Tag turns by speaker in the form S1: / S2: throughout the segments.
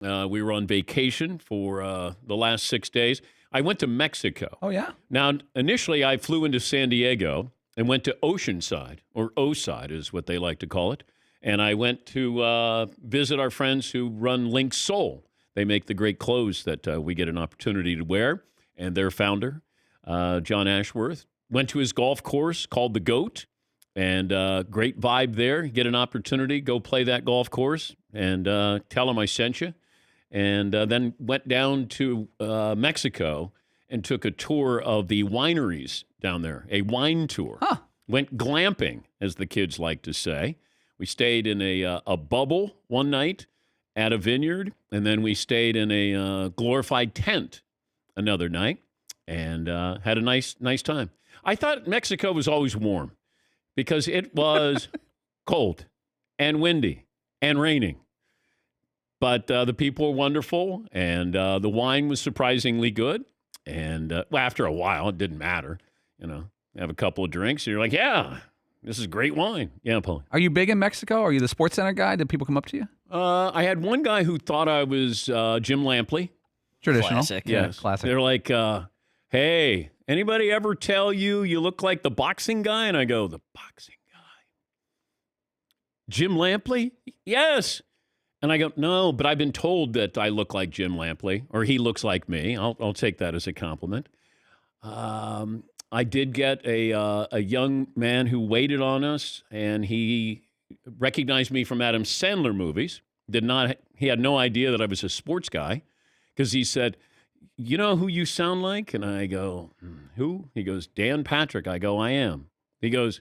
S1: We were on vacation for the last 6 days. I went to Mexico.
S2: Oh, yeah?
S1: Now, initially, I flew into San Diego and went to Oceanside, or O-Side is what they like to call it. And I went to visit our friends who run Link Soul. They make the great clothes that we get an opportunity to wear. And their founder, John Ashworth, went to his golf course called The Goat. And great vibe there. Get an opportunity, go play that golf course and tell him I sent you. And then went down to Mexico and took a tour of the wineries down there, a wine tour.
S2: Huh.
S1: Went glamping, as the kids like to say. We stayed in a bubble one night at a vineyard, and then we stayed in a glorified tent another night and had a nice time. I thought Mexico was always warm because it was cold and windy and raining. But the people were wonderful, and the wine was surprisingly good. And well, after a while, it didn't matter. Have a couple of drinks, and you're like, yeah, this is great wine. Yeah, Paul.
S2: Are you big in Mexico? Are you the Sports Center guy? Did people come up to you?
S1: I had one guy who thought I was Jim Lampley.
S2: Traditional.
S3: Classic.
S1: Yes.
S2: Classic.
S1: They're like, hey, anybody ever tell you look like the boxing guy? And I go, the boxing guy? Jim Lampley? Yes. And I go, no, but I've been told that I look like Jim Lampley, or he looks like me. I'll take that as a compliment. I did get a young man who waited on us, and he recognized me from Adam Sandler movies. He had no idea that I was a sports guy, because he said, you know who you sound like? And I go, who? He goes, Dan Patrick. I go, I am. He goes,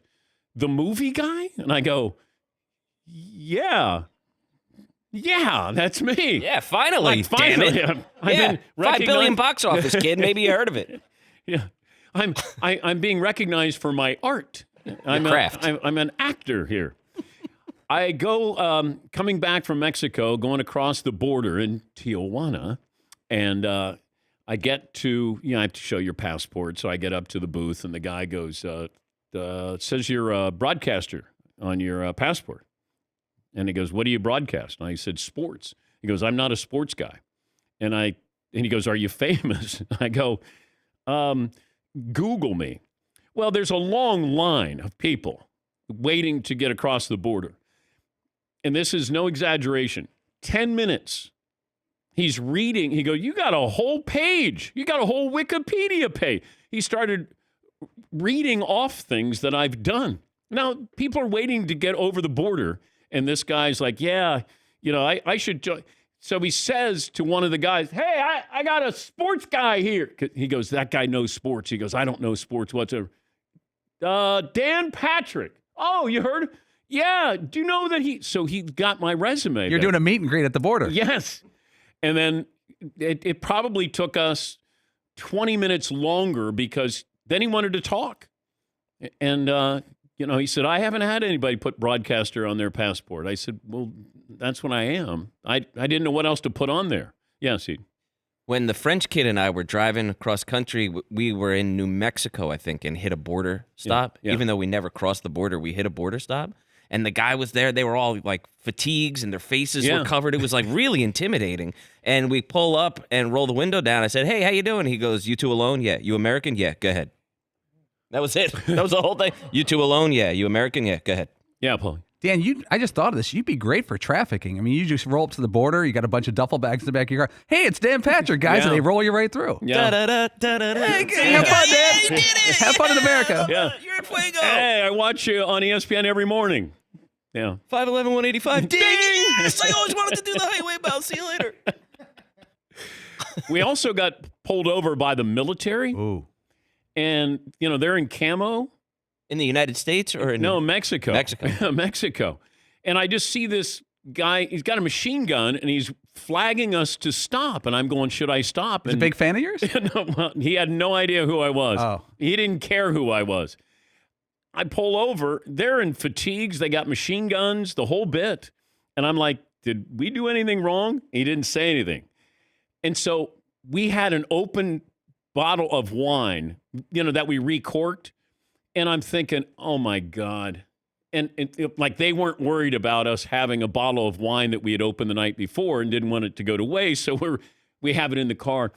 S1: the movie guy? And I go, yeah. Yeah, that's me.
S3: Yeah, finally.
S1: Finally.
S3: Damn it.
S1: I've been
S3: $5 billion box office, kid. Maybe you heard of it.
S1: Yeah, I'm being recognized for my art. I'm
S3: craft.
S1: I'm an actor here. I go coming back from Mexico, going across the border in Tijuana, and I get to I have to show your passport, so I get up to the booth, and the guy goes, it says you're a broadcaster on your passport. And he goes, what do you broadcast? And I said, sports. He goes, I'm not a sports guy. And he goes, are you famous? I go, Google me. Well, there's a long line of people waiting to get across the border. And this is no exaggeration. 10 minutes. He's reading. He goes, you got a whole page. You got a whole Wikipedia page. He started reading off things that I've done. Now, people are waiting to get over the border. And this guy's like, yeah, I should join. So he says to one of the guys, hey, I got a sports guy here. He goes, that guy knows sports. He goes, I don't know sports whatsoever. Dan Patrick. Oh, you heard? Yeah. Do you know that So he got my resume.
S2: You're doing a meet and greet at the border.
S1: Yes. And then it probably took us 20 minutes longer because then he wanted to talk. And, he said, I haven't had anybody put broadcaster on their passport. I said, well, that's what I am. I didn't know what else to put on there. Yes, he.
S3: When the French kid and I were driving across country, we were in New Mexico, I think, and hit a border stop.
S1: Yeah.
S3: Even though we never crossed the border, we hit a border stop. And the guy was there. They were all like fatigues and their faces were covered. It was like really intimidating. And we pull up and roll the window down. I said, hey, how you doing? He goes, you two alone? Yeah. You American? Yeah. Go ahead. That was it. That was the whole thing. You two alone? Yeah. You American? Yeah. Go ahead.
S1: Yeah, Paul.
S2: Dan, I just thought of this. You'd be great for trafficking. I mean, you just roll up to the border. You got a bunch of duffel bags in the back of your car. Hey, it's Dan Patrick, guys, and they roll you right through.
S1: Yeah.
S2: Hey, have fun, Dan.
S3: You did it.
S2: Have fun in America.
S1: Yeah.
S3: You're in Fuego.
S1: Hey, I watch you on ESPN every morning. Yeah.
S3: 5'11", 185. Ding! Yes, I always wanted to do the highway bounce. See you later.
S1: We also got pulled over by the military.
S2: Ooh.
S1: And, they're in camo.
S3: In the United States or in
S1: Mexico.
S3: Mexico.
S1: Mexico. And I just see this guy, he's got a machine gun, and he's flagging us to stop. And I'm going, should I stop?
S2: He's a big fan of yours?
S1: No, well, he had no idea who I was.
S2: Oh.
S1: He didn't care who I was. I pull over. They're in fatigues. They got machine guns, the whole bit. And I'm like, did we do anything wrong? He didn't say anything. And so we had an open bottle of wine, that we recorked. And I'm thinking, oh, my God, like they weren't worried about us having a bottle of wine that we had opened the night before and didn't want it to go to waste. So we have it in the car.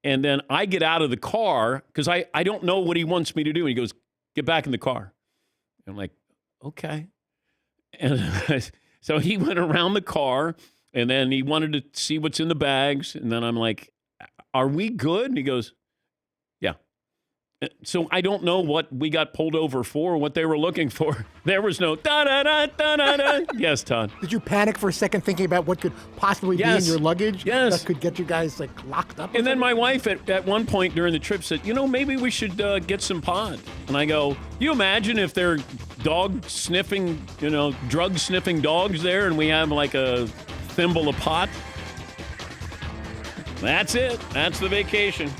S1: And then I get out of the car because I don't know what he wants me to do. And he goes, get back in the car. I'm like, okay. And so he went around the car and then he wanted to see what's in the bags. And then I'm like, are we good? And he goes, yeah. So I don't know what we got pulled over for, what they were looking for. There was no da-da-da. Yes, Todd.
S4: Did you panic for a second thinking about what could possibly be in your luggage?
S1: Yes.
S4: That could get you guys like locked up?
S1: And then my wife at one point during the trip said, maybe we should get some pot. And I go, you imagine if they're dog sniffing, drug sniffing dogs there and we have like a thimble of pot? That's it. That's the vacation.